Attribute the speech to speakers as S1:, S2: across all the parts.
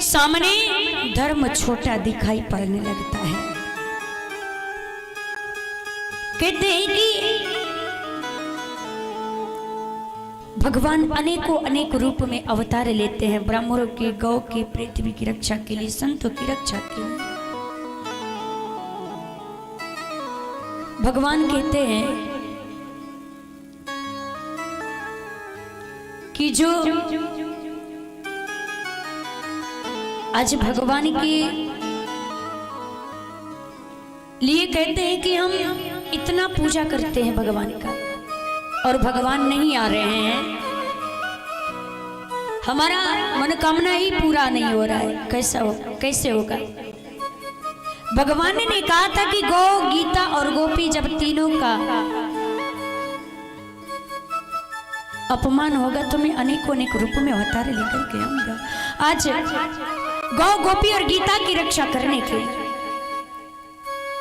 S1: सामने धर्म छोटा दिखाई पड़ने लगता है। कहते हैं कि भगवान अनेकों अनेक रूप में अवतार लेते हैं, ब्राह्मणों की, गौ की, पृथ्वी की रक्षा के लिए, संतों की रक्षा के लिए। भगवान कहते हैं कि जो आज भगवान के लिए कहते हैं कि हम इतना पूजा करते हैं भगवान का और भगवान नहीं आ रहे हैं, हमारा मनोकामना ही पूरा नहीं हो रहा है, कैसे होगा? भगवान ने कहा था कि गौ, गीता और गोपी जब तीनों का अपमान होगा तो मैं अनेकों अनेक रूप में अवतार लेकर के आऊंगा। आज गौ, गोपी और गीता की रक्षा करने के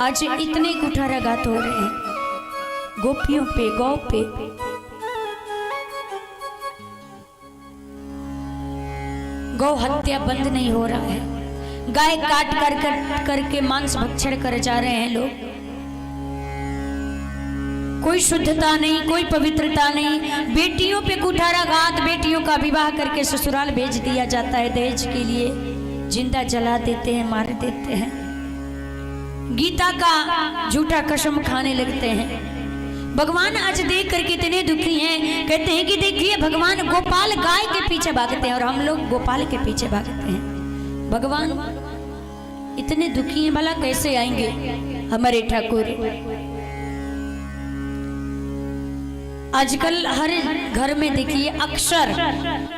S1: आज इतने कुठाराघात हो रहे हैं गोपियों पे, गौ पे। गौ हत्या बंद नहीं हो रहा है, गाय काट करके मांस भक्षण कर जा रहे हैं लोग। कोई शुद्धता नहीं, कोई पवित्रता नहीं। बेटियों पे कुठाराघात, बेटियों का विवाह करके ससुराल भेज दिया जाता है दहेज के लिए, जिंदा जला देते हैं, मार देते हैं। गीता का झूठा कसम खाने लगते हैं। भगवान आज देख करके इतने दुखी हैं, कहते हैं कि देखिए भगवान गोपाल गाय के पीछे भागते हैं और हम लोग गोपाल के पीछे भागते हैं। भगवान इतने दुखी हैं, भला कैसे आएंगे हमारे ठाकुर? आजकल हर घर में देखिए, अक्सर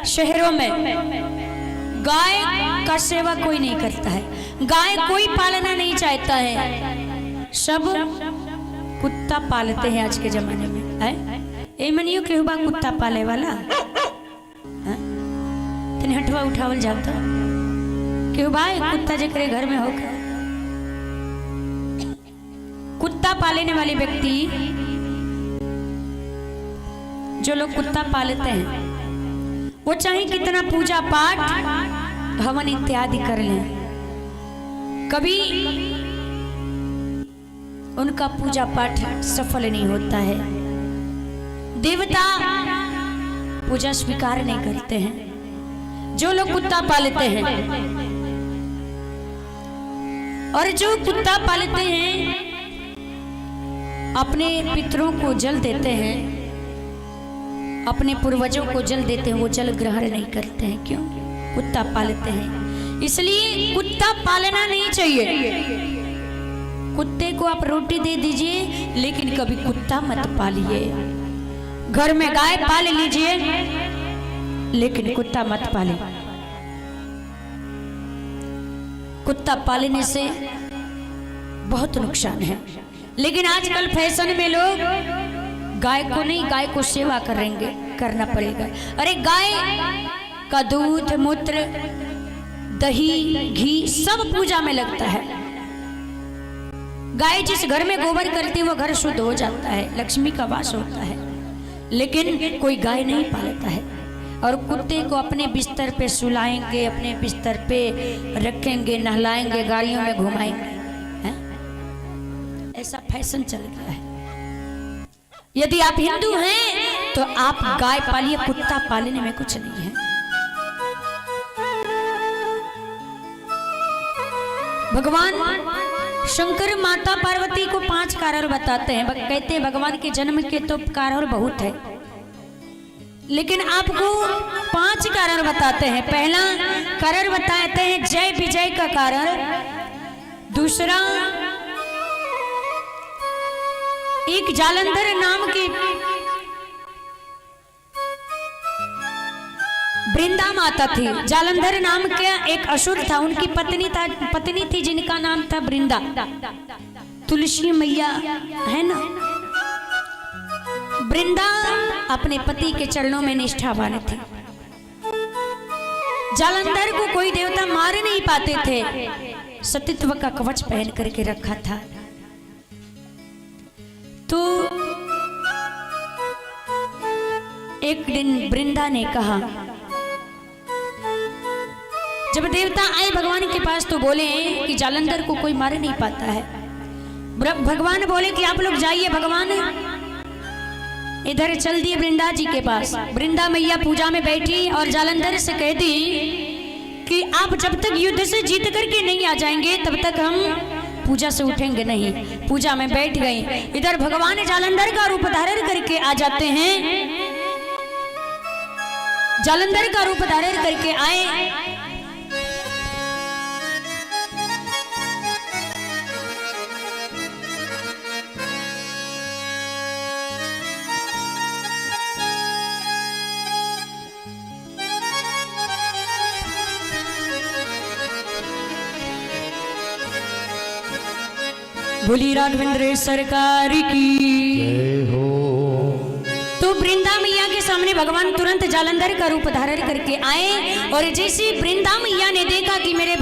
S1: शहरों में गाय का सेवा कोई नहीं करता है, गाय कोई पालना नहीं चाहता है, सब कुत्ता पालते हैं आज के जमाने में। है मनियो के हुआ कुत्ता पाले वाला तने हटवा उठावल जाता के भाई कुत्ता जकरे घर में होगा। कुत्ता पालने वाले व्यक्ति, जो लोग कुत्ता पालते हैं, वो चाहे कितना पूजा पाठ, हवन इत्यादि कर लें, कभी उनका पूजा पाठ सफल नहीं होता है। देवता पूजा स्वीकार नहीं करते हैं जो लोग कुत्ता पालते हैं। और जो कुत्ता पालते हैं अपने पितरों को जल देते हैं, अपने पूर्वजों को जल देते हैं, वो जल ग्रहण नहीं करते हैं। क्यों? कुत्ता पालते हैं। इसलिए कुत्ता पालना नहीं चाहिए। कुत्ते को आप रोटी दे दीजिए, लेकिन कभी कुत्ता मत पालिए। घर में गाय पाल लीजिए, लेकिन कुत्ता मत पालिए। कुत्ता पालने से बहुत नुकसान है। लेकिन आजकल फैशन में लोग गाय को नहीं, गाय को सेवा करेंगे, करना पड़ेगा। अरे गाय का दूध, मूत्र, दही, घी सब पूजा में लगता है। गाय जिस घर में गोबर करती है वो घर शुद्ध हो जाता है, लक्ष्मी का वास होता है। लेकिन कोई गाय नहीं पालता है। और कुत्ते को अपने बिस्तर पे सुलाएंगे, अपने बिस्तर पे रखेंगे, नहलाएंगे, गाड़ियों में घुमाएंगे, है? ऐसा फैशन चल गया है। यदि आप हिंदू हैं तो आप गाय पालिए, कुत्ता पालने में कुछ नहीं है। भगवान शंकर माता पार्वती को 5 कारण बताते हैं। कहते हैं भगवान के जन्म के तो कारण बहुत है, लेकिन आपको 5 कारण बताते हैं। पहला कारण बताते हैं जय विजय का कारण। दूसरा, एक जालंधर नाम की वृंदा माता थी। जालंधर नाम का एक असुर था, उनकी पत्नी थी जिनका नाम था वृंदा। तुलसी मैया है ना, वृंदा अपने पति के चरणों में निष्ठावान थी। जालंधर को कोई देवता मार नहीं पाते थे, सतीत्व का कवच पहन करके रखा था। तो एक दिन वृंदा ने कहा, जब देवता आए भगवान के पास तो बोले कि जालंधर को कोई मार नहीं पाता है। भगवान बोले कि आप लोग जाइए, भगवान इधर चल दिए वृंदा जी के पास। वृंदा मैया पूजा में बैठी और जालंधर से कह दी कि आप जब तक युद्ध से जीत करके नहीं आ जाएंगे तब तक हम पूजा से उठेंगे नहीं। पूजा में बैठ गई। इधर भगवान जालंधर का रूप धारण करके आ जाते हैं। जालंधर का रूप धारण करके आए। बोली राघवेंद्र सरकार की जय हो। तो वृंदा मैया के सामने भगवान तुरंत जालंधर का रूप धारण करके आए और जैसे वृंदा मैया ने देखा कि मेरे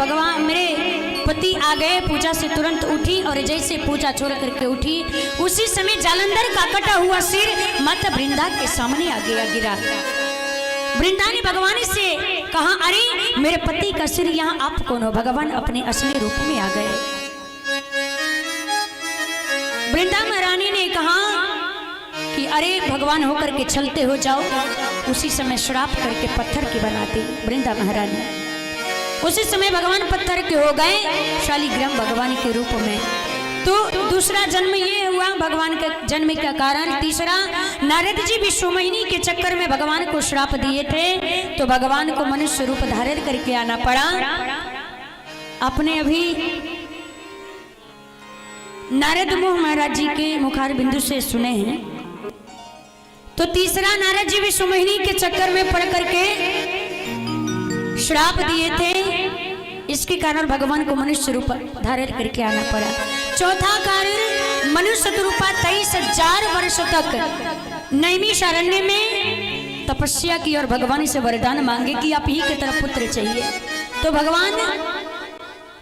S1: पति आ गए, पूजा से तुरंत उठी और जैसे पूजा छोड़ करके उठी उसी समय जालंधर का कटा हुआ सिर माता वृंदा के सामने आ गया, गिरा। वृंदा ने भगवान से कहा, अरे मेरे पति का सिर यहाँ आप कौन हो? भगवान अपने असली रूप में आ गए। वृंदा महारानी ने कहा कि अरे भगवान होकर के चलते हो जाओ। उसी समय श्राप करके पत्थर की बनाती वृंदा महारानी। उसी समय भगवान पत्थर के हो गए, शालिग्राम भगवान के रूप में। तो दूसरा जन्म ये हुआ भगवान के जन्म का कारण। तीसरा, नारद जी विश्वमोहिनी के चक्कर में भगवान को श्राप दिए थे तो भगवान को मनुष्य रूप धारण करके आना पड़ा। आपने अभी नारद मुह महाराज जी के मुखार बिंदु से सुने हैं। तो तीसरा, नारद जी विश्वमोहिनी के चक्कर में पड़ करके श्राप दिए थे, इसके कारण भगवान को मनुष्य रूप धारण करके आना पड़ा। चौथा कारण, मनुष्य रूपा 23,000 वर्ष तक नैमिषारण्य में तपस्या की और भगवान से वरदान मांगे कि आप ही की तरफ पुत्र चाहिए। तो भगवान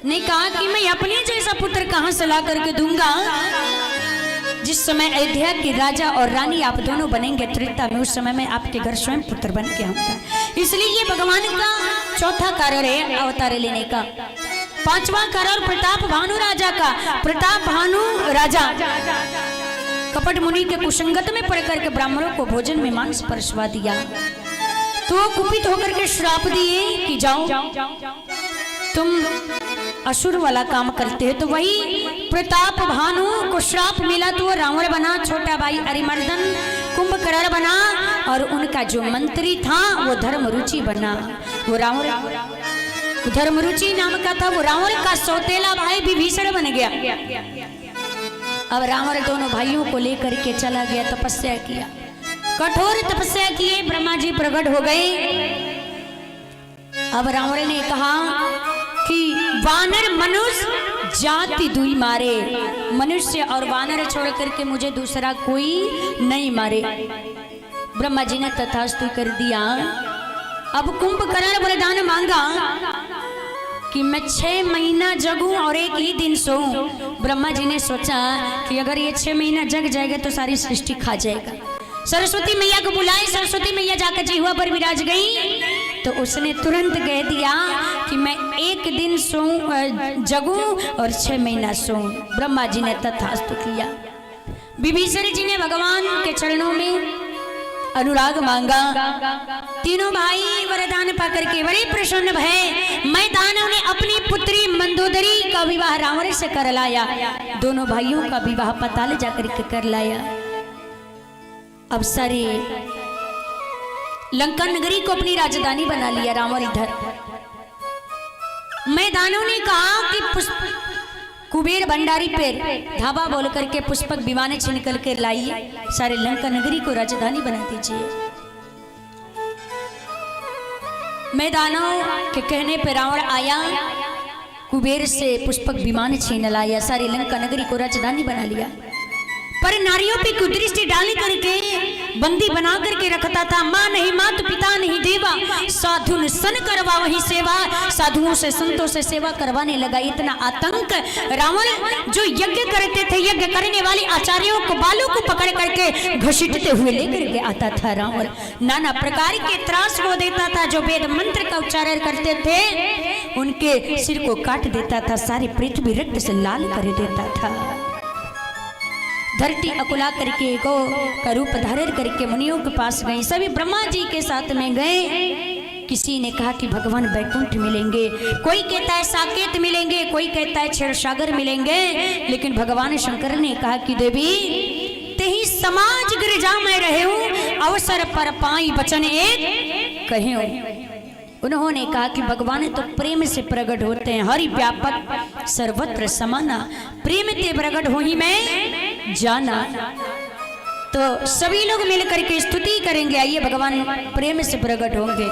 S1: ने कहा कि मैं अपने जैसा पुत्र कहां से ला करके दूंगा। जिस समय अयोध्या के राजा और रानी आप दोनों बनेंगे त्रेता में, उस समय में आपके घर स्वयं पुत्र बन के आऊंगा। इसलिए ये भगवान का चौथा कारण है अवतार लेने का। पांचवा कारण, प्रताप भानु राजा का। प्रताप भानु राजा कपट मुनि के कुसंगत में पड़ करके ब्राह्मणों को भोजन में मांस परसवा दिया। तो कुपित होकर के श्राप दिए कि जाओ तुम असुर वाला काम करते हैं। तो वही प्रताप भानु को श्राप मिला तो वो रावण बना, छोटा भाई अरिमर्दन कुंभकर्ण बना और उनका जो मंत्री था वो धर्मरुचि बना। वो रावण धर्मरुचि नाम का था। वो रावण का सौतेला भाई विभीषण बन गया। अब रावण दोनों भाइयों को लेकर के चला गया, तपस्या किया, कठोर तपस्या किए, ब्रह्मा जी प्रकट हो गए। अब रावण ने कहा कि वानर मनुष्य जाति दुई मारे, मनुष्य और वानर छोड़ करके मुझे दूसरा कोई नहीं मारे। ब्रह्मा जी ने तथास्तु कर दिया। अब कुंभकर्ण वरदान मांगा कि मैं 6 महीना जगूं और 1 ही दिन सोऊं। ब्रह्मा जी ने सोचा कि अगर ये 6 महीना जग जाएगा तो सारी सृष्टि खा जाएगा। सरस्वती मैया को बुलाई, सरस्वती मैया जाकर जिह्वा पर विराज गई तो उसने तुरंत कह दिया कि मैं 1 दिन जगूं और 6 महीना सोऊं। ब्रह्मा जी ने तथास्तु किया। विभीषण जी ने भगवान के चरणों में अनुराग मांगा। तीनों भाई वरदान पाकर के बड़े प्रसन्न भय। मैं दानव ने अपनी पुत्री मंदोदरी का विवाह रावण से कर लाया। दोनों भाइयों का विवाह पाताल जाकर के कर लाया। अब सारे लंका नगरी को अपनी राजधानी बना लिया रावण। इधर मैदानों ने कहा कि कुबेर भंडारी पर धाबा बोल करके पुष्पक विमाने छीन कर के लाइए, सारे लंका नगरी को राजधानी बना दीजिए। मैदानों के कहने पर रावण आया, कुबेर से पुष्पक विमान छीन लाया, सारी लंका नगरी को राजधानी बना लिया। पर नारियों पे कुदृष्टि डाल करके बंदी बना करके रखता था। माँ नहीं, मात पिता नहीं देवा, साधु सन करवा वही सेवा। साधुओं से संतों से सेवा करवाने लगा। इतना आतंक रावण जो यज्ञ करते थे, यज्ञ करने वाले आचार्यों को बालों को पकड़ करके घसीटते हुए लेकर के आता था। रावण नाना प्रकार के त्रास को देता था। जो वेद मंत्र का उच्चारण करते थे उनके सिर को काट देता था, सारी पृथ्वी रक्त से लाल कर देता था। धरती अकुला करके गौ का रूप धारण करके मुनियों के पास गए, सभी ब्रह्मा जी के साथ में गए। किसी ने कहा कि भगवान बैकुंठ मिलेंगे, कोई कहता है साकेत मिलेंगे, कोई कहता है क्षीरसागर मिलेंगे, लेकिन भगवान शंकर ने कहा कि देवी तेही समाज गिरजा में रहे हूँ, अवसर पर पाई वचन एक कहे। उन्होंने कहा कि भगवान तो प्रेम से प्रकट होते हैं, हरि व्यापक सर्वत्र समाना, प्रेम ते प्रकट हो ही मैं जाना। तो सभी लोग मिलकर के स्तुति करेंगे, आइए भगवान प्रेम से प्रकट होंगे।